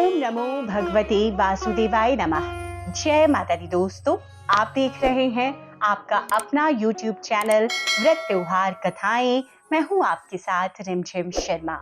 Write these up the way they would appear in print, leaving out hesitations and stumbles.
ओम नमो भगवते वासुदेवाय नमः। जय माता दी दोस्तों, आप देख रहे हैं आपका अपना YouTube चैनल व्रत त्योहार कथाएं। मैं हूं आपके साथ रिमझिम शर्मा।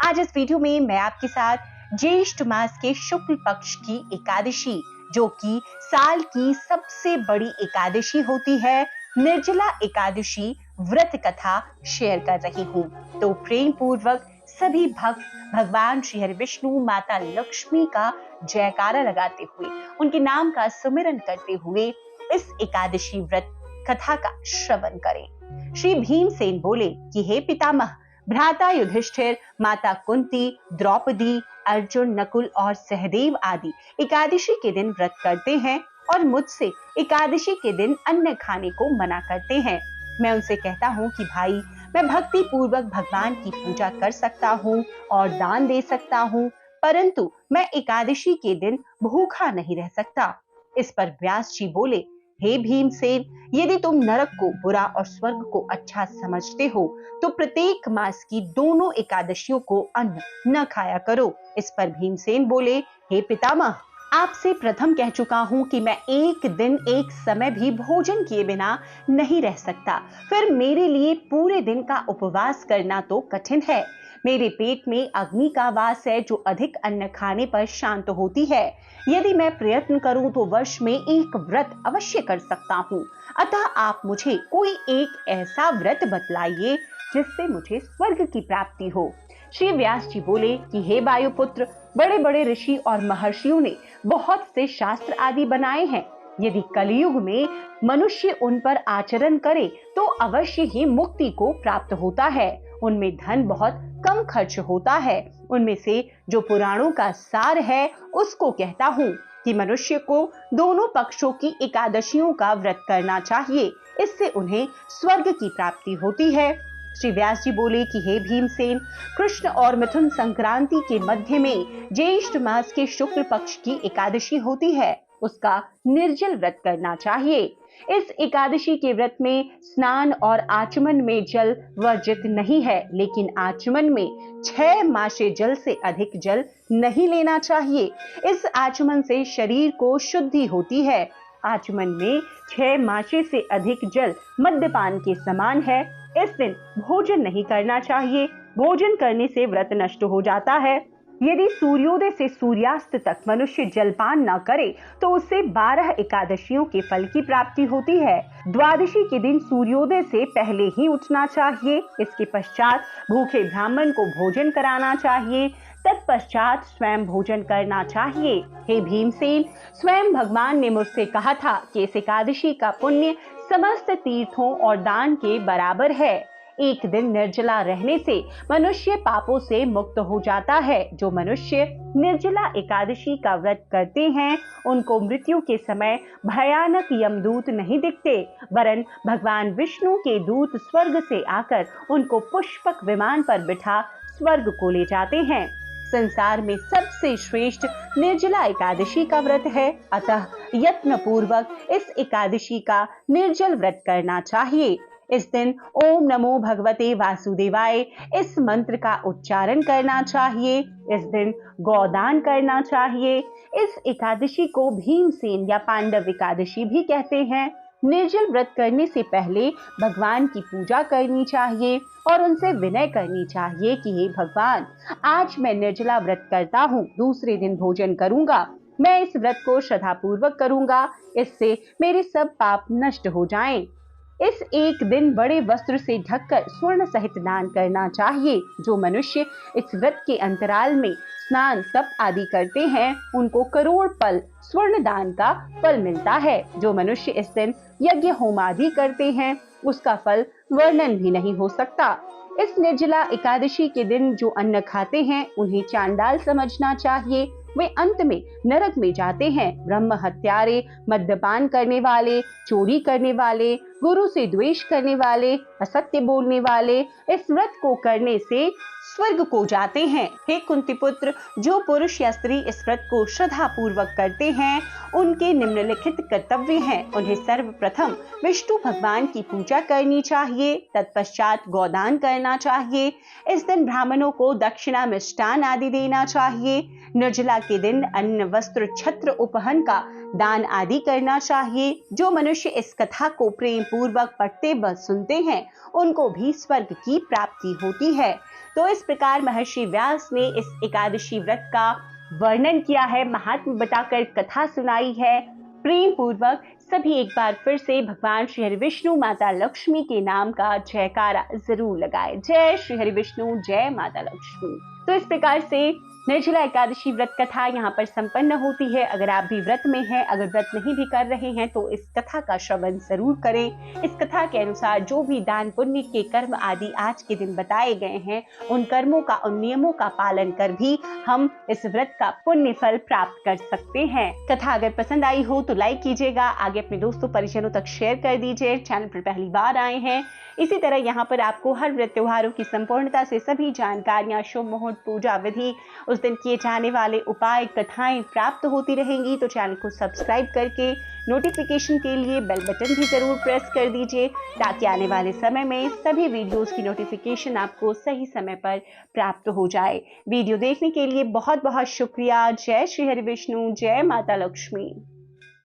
आज इस वीडियो में मैं आपके साथ ज्येष्ठ मास के शुक्ल पक्ष की एकादशी, जो कि साल की सबसे बड़ी एकादशी होती है, निर्जला एकादशी व्रत कथा शेयर कर रही हूं। तो प्रेम पूर्वक सभी भक्त भगवान श्री हरि विष्णु माता लक्ष्मी का जयकारा लगाते हुए, उनके नाम का सुमिरन करते हुए इस एकादशी व्रत कथा का श्रवण करें। श्री भीमसेन बोले कि हे पितामह, भ्राता युधिष्ठिर, माता कुंती, द्रौपदी, अर्जुन, नकुल और सहदेव आदि एकादशी के दिन व्रत करते हैं और मुझसे एकादशी के दिन अन्न खाने को मना करते हैं। मैं उनसे कहता हूँ कि भाई, मैं भक्ति पूर्वक भगवान की पूजा कर सकता हूँ और दान दे सकता हूँ, परंतु मैं एकादशी के दिन भूखा नहीं रह सकता। इस पर व्यास जी बोले, हे भीमसेन, यदि तुम नरक को बुरा और स्वर्ग को अच्छा समझते हो तो प्रत्येक मास की दोनों एकादशियों को अन्न न खाया करो। इस पर भीमसेन बोले, हे पितामह, आपसे प्रथम कह चुका हूं कि मैं एक दिन एक समय भी भोजन किए बिना नहीं रह सकता। फिर मेरे लिए पूरे दिन का उपवास करना तो कठिन है। मेरे पेट में अग्नि का वास है जो अधिक अन्न खाने पर शांत होती है। यदि मैं प्रयत्न करूं तो वर्ष में एक व्रत अवश्य कर सकता हूं। अतः आप मुझे कोई एक ऐसा व्रत बतलाइए जिससे मुझे स्वर्ग की प्राप्ति हो। श्री व्यास जी बोले कि हे वायुपुत्र, बड़े बड़े ऋषि और महर्षियों ने बहुत से शास्त्र आदि बनाए हैं। यदि कलयुग में मनुष्य उन पर आचरण करे तो अवश्य ही मुक्ति को प्राप्त होता है। उनमें धन बहुत कम खर्च होता है। उनमें से जो पुराणों का सार है उसको कहता हूँ कि मनुष्य को दोनों पक्षों की एकादशियों का व्रत करना चाहिए। इससे उन्हें स्वर्ग की प्राप्ति होती है। श्री व्यास जी बोले कि हे भीमसेन, कृष्ण और मिथुन संक्रांति के मध्य में ज्येष्ठ मास के शुक्ल पक्ष की एकादशी होती है, उसका निर्जल व्रत करना चाहिए। इस एकादशी के व्रत में स्नान और आचमन में जल वर्जित नहीं है, लेकिन आचमन में 6 मासे जल से अधिक जल नहीं लेना चाहिए। इस आचमन से शरीर को शुद्धि होती है। आचमन में 6 मासे से अधिक जल मद्यपान के समान है। इस दिन भोजन नहीं करना चाहिए। भोजन करने से व्रत नष्ट हो जाता है। यदि सूर्योदय से सूर्यास्त तक मनुष्य जलपान न करे तो उससे 12 एकादशियों के फल की प्राप्ति होती है। द्वादशी के दिन सूर्योदय से पहले ही उठना चाहिए। इसके पश्चात भूखे ब्राह्मण को भोजन कराना चाहिए। तत्पश्चात स्वयं भोजन करना चाहिए। हे भीमसेन, स्वयं भगवान ने मुझसे कहा था कि इस एकादशी का पुण्य समस्त तीर्थों और दान के बराबर है। एक दिन निर्जला रहने से मनुष्य पापों से मुक्त हो जाता है। जो मनुष्य निर्जला एकादशी का व्रत करते हैं उनको मृत्यु के समय भयानक यमदूत नहीं दिखते, वरन भगवान विष्णु के दूत स्वर्ग से आकर उनको पुष्पक विमान पर बिठा स्वर्ग को ले जाते हैं। संसार में सबसे श्रेष्ठ निर्जला एकादशी का व्रत है। अतः यत्न पूर्वक इस एकादशी का निर्जल व्रत करना चाहिए। इस दिन ओम नमो भगवते वासुदेवाय इस मंत्र का उच्चारण करना चाहिए। इस दिन गौदान करना चाहिए। इस एकादशी को भीमसेन या पांडव एकादशी भी कहते हैं। निर्जल व्रत करने से पहले भगवान की पूजा करनी चाहिए और उनसे विनय करनी चाहिए कि हे भगवान, आज मैं निर्जला व्रत करता हूँ, दूसरे दिन भोजन करूंगा। मैं इस व्रत को श्रद्धापूर्वक करूंगा, इससे मेरे सब पाप नष्ट हो जाएं। इस एक दिन बड़े वस्त्र से ढककर स्वर्ण सहित दान करना चाहिए। जो मनुष्य इस व्रत के अंतराल में स्नान तप आदि करते हैं उनको करोड़ पल स्वर्ण दान का फल मिलता है। जो मनुष्य इस दिन यज्ञ होम आदि करते हैं उसका फल वर्णन भी नहीं हो सकता। इस निर्जला एकादशी के दिन जो अन्न खाते हैं उन्हें चांडाल समझना चाहिए। वे अंत में नरक में जाते हैं। ब्रह्म हत्यारे, मद्यपान करने वाले, चोरी करने वाले, गुरु से द्वेष करने वाले, असत्य बोलने वाले इस व्रत को करने से स्वर्ग को जाते हैं। हे कुंती पुत्र, जो पुरुष या स्त्री इस व्रत को श्रद्धा पूर्वक करते हैं उनके निम्नलिखित कर्तव्य हैं। उन्हें सर्वप्रथम विष्णु भगवान की पूजा करनी चाहिए, तत्पश्चात गोदान करना चाहिए। इस दिन ब्राह्मणों को दक्षिणा, मिष्टान आदि देना चाहिए। निर्जला के दिन अन्न, वस्त्र, छत्र, उपहन का दान आदि करना चाहिए। जो मनुष्य इस कथा को प्रेम पूर्वक पढ़ते व सुनते हैं उनको भी स्वर्ग की प्राप्ति होती है। तो इस प्रकार महर्षि व्यास ने इस एकादशी व्रत का वर्णन किया है, महात्म्य बताकर कथा सुनाई है प्रेम पूर्वक। सभी एक बार फिर से भगवान श्री हरि विष्णु, माता लक्ष्मी के नाम का जयकारा जरूर लगाए। जय श्री हरि विष्णु, जय माता लक्ष्मी। तो इस प्रकार से निर्जला एकादशी व्रत कथा यहाँ पर संपन्न होती है। अगर आप भी व्रत में हैं, अगर व्रत नहीं भी कर रहे हैं तो इस कथा का श्रवण जरूर करें। इस कथा के अनुसार जो भी दान पुण्य के कर्म आदि आज के दिन बताए गए हैं उन कर्मों का, उन नियमों का पालन कर भी हम इस व्रत का पुण्य फल प्राप्त कर सकते हैं। कथा अगर पसंद आई हो तो लाइक कीजिएगा, आगे अपने दोस्तों परिजनों तक शेयर कर दीजिए। चैनल पर पहली बार आए हैं, इसी तरह यहाँ पर आपको हर व्रत त्योहारों की संपूर्णता से सभी जानकारियां, शुभ मुहूर्त, पूजा विधि, उस दिन किए जाने वाले उपाय, कथाएं प्राप्त होती रहेंगी। तो चैनल को सब्सक्राइब करके नोटिफिकेशन के लिए बेल बटन भी जरूर प्रेस कर दीजिए ताकि आने वाले समय में सभी वीडियोस की नोटिफिकेशन आपको सही समय पर प्राप्त हो जाए। वीडियो देखने के लिए बहुत बहुत शुक्रिया। जय श्री हरि विष्णु, जय माता लक्ष्मी।